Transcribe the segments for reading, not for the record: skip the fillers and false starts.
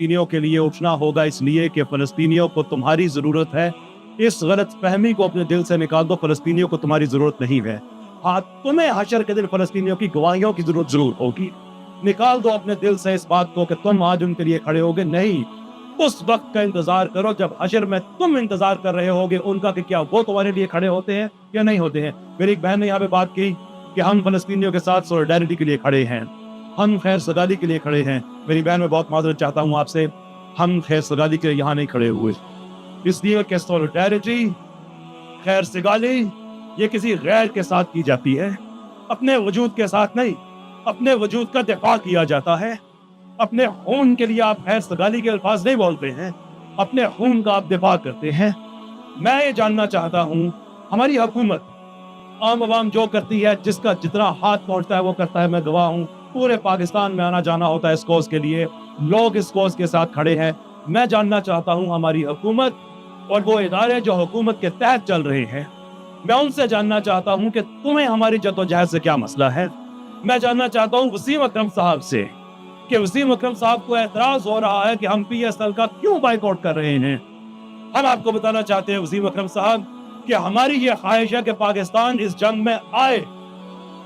फ़लस्तीनियों के लिए उठना होगा, इसलिए कि फ़लस्तीनियों को तुम्हारी ज़रूरत है। इस गलत फहमी को अपने दिल से निकाल दो, फ़लस्तीनियों को तुम्हारी ज़रूरत नहीं है। हाँ, तुम्हें हशर के दिन फ़लस्तीनियों की गवाहियों की ज़रूरत ज़रूर होगी। निकाल दो अपने दिल से इस बात को कि तुम आज उनके लिए खड़े होगे। नहीं, उस वक्त का इंतजार करो जब हशर में तुम इंतजार कर रहे होगे उनका कि क्या वो तुम्हारे लिए खड़े होते हैं या नहीं होते हैं। मेरी एक बहन ने यहाँ पे बात की कि हम फ़लस्तीनियों के साथ सॉलिडारिटी के लिए खड़े हैं, हम खैर सगाली के लिए खड़े हैं। मेरी बहन, मैं बहुत माजरत चाहता हूँ आपसे, हम खैर सगाली के लिए यहाँ नहीं खड़े हुए, इसलिए कि सॉलिडारिटी, खैर सगाली ये किसी गैर के साथ की जाती है, अपने वजूद के साथ नहीं। अपने वजूद का दिफा किया जाता है। अपने खून के लिए आप खैर सगाली के अल्फाज नहीं बोलते हैं, अपने खून का आप दिफा करते हैं। मैं ये जानना चाहता हूँ, हमारी हुकूमत आम आवाम जो करती है, जिसका जितना हाथ पहुँचता है वो करता है। मैं गवाह हूँ, पूरे पाकिस्तान में आना जाना होता है इस कॉज के लिए, लोग इस कॉज के साथ खड़े हैं। मैं जानना चाहता हूँ हमारी हुकूमत और वो इदारे जो हुकूमत के तहत चल रहे हैं, मैं उनसे जानना चाहता हूँ कि तुम्हें हमारी जद्दोजहद से क्या मसला है। मैं जानना चाहता हूँ वसीम अकरम साहब से कि वसीम अकरम साहब को एतराज हो रहा है कि हम PSL का क्यों बाइकआउट कर रहे हैं। हम आपको बताना चाहते हैं वसीम अकरम साहब कि हमारी ये ख्वाहिश है कि पाकिस्तान इस जंग में आए।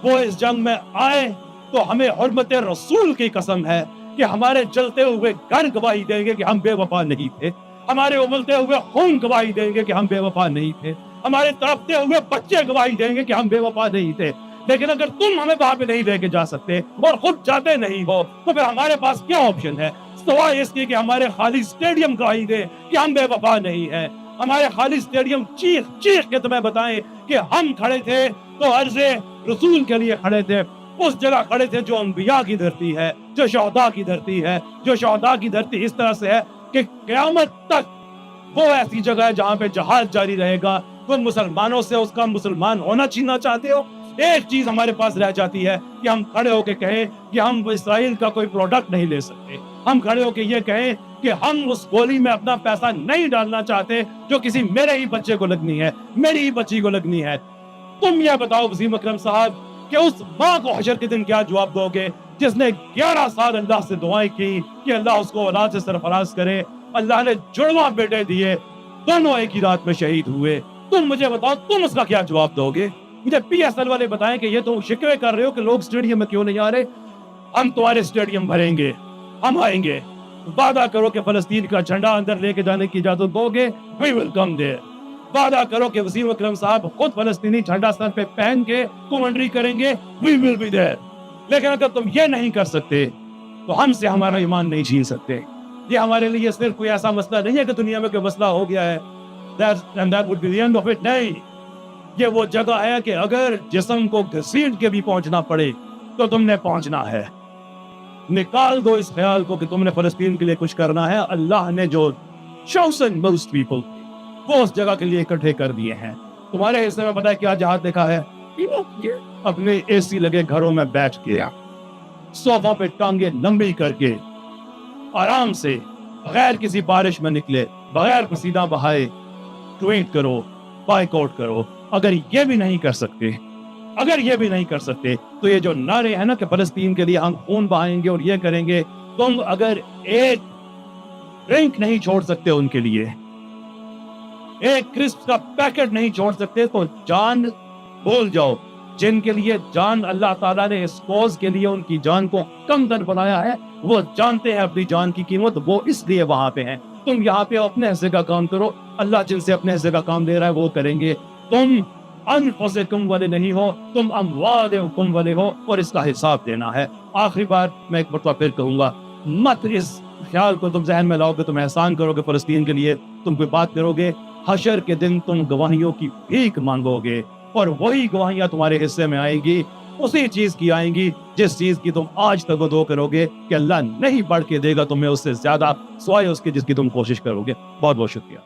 वो इस जंग में आए तो हमें हुर्मत रसूल की कसम है कि हमारे जलते हुए घर गवाही देंगे कि हम बेवफा नहीं थे, हमारे उबलते हुए खून गवाही देंगे कि हम बेवफा नहीं थे, हमारे तड़पते हुए बच्चे गवाही देंगे कि हम बेवफा नहीं थे। लेकिन अगर तुम हमें वहां पे नहीं लेके जा सकते और खुद जाते नहीं हो तो फिर हमारे पास क्या ऑप्शन है सिवाय इसके कि हमारे खाली स्टेडियम गवाही दे कि हम बेवफा नहीं है। हमारे खाली स्टेडियम चीख चीख के तुम्हें बताएं कि हम खड़े थे तो अर्ज़े रसूल के लिए खड़े थे, उस जगह खड़े थे जो अंबिया की धरती है, जो शहदा की धरती है, जो शहदा की धरती इस तरह से है कि क़यामत तक वो ऐसी जगह है जहां पे जहाज जारी रहेगा। तुम मुसलमानों से उसका मुसलमान होना छीनना चाहते हो। एक चीज हमारे पास रह जाती है कि हम खड़े होके कहें कि हम इसराइल का कोई प्रोडक्ट नहीं ले सकते, हम खड़े होके ये कहें कि हम उस गोली में अपना पैसा नहीं डालना चाहते जो किसी मेरे ही बच्चे को लगनी है, मेरी ही बच्ची को लगनी है। तुम ये बताओ वसीम अकरम साहब कि उस माँ को हशर के दिन क्या जवाब दोगे जिसने 11 साल अल्लाह से दुआएं की कि अल्लाह उसको औलाद से सरफराज करे। अल्लाह ने जुड़वा बेटे दिए, दोनों एक ही रात में शहीद हुए। तुम मुझे बताओ, तुम उसका क्या जवाब दोगे? मुझे PSL वाले बताएं कि ये तो शिकवे कर रहे हो कि लोग स्टेडियम में क्यों नहीं आ रहे। हम तुम्हारे स्टेडियम भरेंगे, हम आएंगे। वादा करो कि फलस्तीन का झंडा अंदर लेके जाने की इजाजत दोगे, वी विल कम देयर। वादा करो कि वसीम अकरम साहब खुद फलस्तीनी झंडा सर पे पहन के कमेंट्री करेंगे, वी विल बी देयर। लेकिन अगर तुम ये नहीं कर सकते तो हमसे हमारा ईमान नहीं छीन सकते। ये हमारे लिए सिर्फ कोई ऐसा मसला नहीं है कि दुनिया में कोई मसला हो गया है, that would be the end of it। नहीं, ये वो जगह है कि अगर जिस्म को घसीट के भी पहुंचना पड़े तो तुमने पहुंचना है। निकाल दो इस ख्याल को कि तुमने फलस्तीन के लिए कुछ करना है। अल्लाह ने जो chosen most people वो उस जगह के लिए इकट्ठे कर दिए हैं। तुम्हारे हिस्से में पता है क्या जहाज देखा है? अपने AC लगे घरों में बैठ के, सोफा पे टांगे लंबी करके, आराम से, बगैर किसी बारिश में निकले, बगैर पसीना बहाए ट्वीट करो, बाइकआउट करो। अगर ये भी नहीं कर सकते, अगर ये भी नहीं कर सकते तो ये जो नारे हैं ना कि फलस्तीन के लिए हम खून बहाएंगे और ये करेंगे, तुम अगर एक ड्रिंक नहीं छोड़ सकते उनके लिए, एक क्रिस्प का पैकेट नहीं छोड़ सकते तो जान भूल जाओ। जिनके लिए जान अल्लाह ताला ने इस कॉज के लिए उनकी जान को कम दर बनाया है, वो जानते हैं अपनी जान की कीमत, वो इसलिए वहां पे हैं। तुम यहाँ पे अपने हिस्से का काम करो, अल्लाह जिनसे अपने हिस्से का काम दे रहा है वो करेंगे। तुम अनफुसकुम वाले नहीं हो, तुम अमवालकुम वाले हो और इसका हिसाब देना है। आखिरी बार मैं एक मरतबा फिर कहूंगा, मत इस ख्याल को तुम जहन में लाओगे, तुम एहसान करोगे फलस्तीन के लिए, तुम कोई बात करोगे, हशर के दिन तुम गवाहियों की भीख मांगोगे और वही गवाहियां तुम्हारे हिस्से में आएंगी, उसी चीज की आएंगी जिस चीज की तुम आज तक दो करोगे कि अल्लाह नहीं बढ़ के देगा तुम्हें उससे ज्यादा, सिवाय उसके जिसकी तुम कोशिश करोगे। बहुत बहुत शुक्रिया।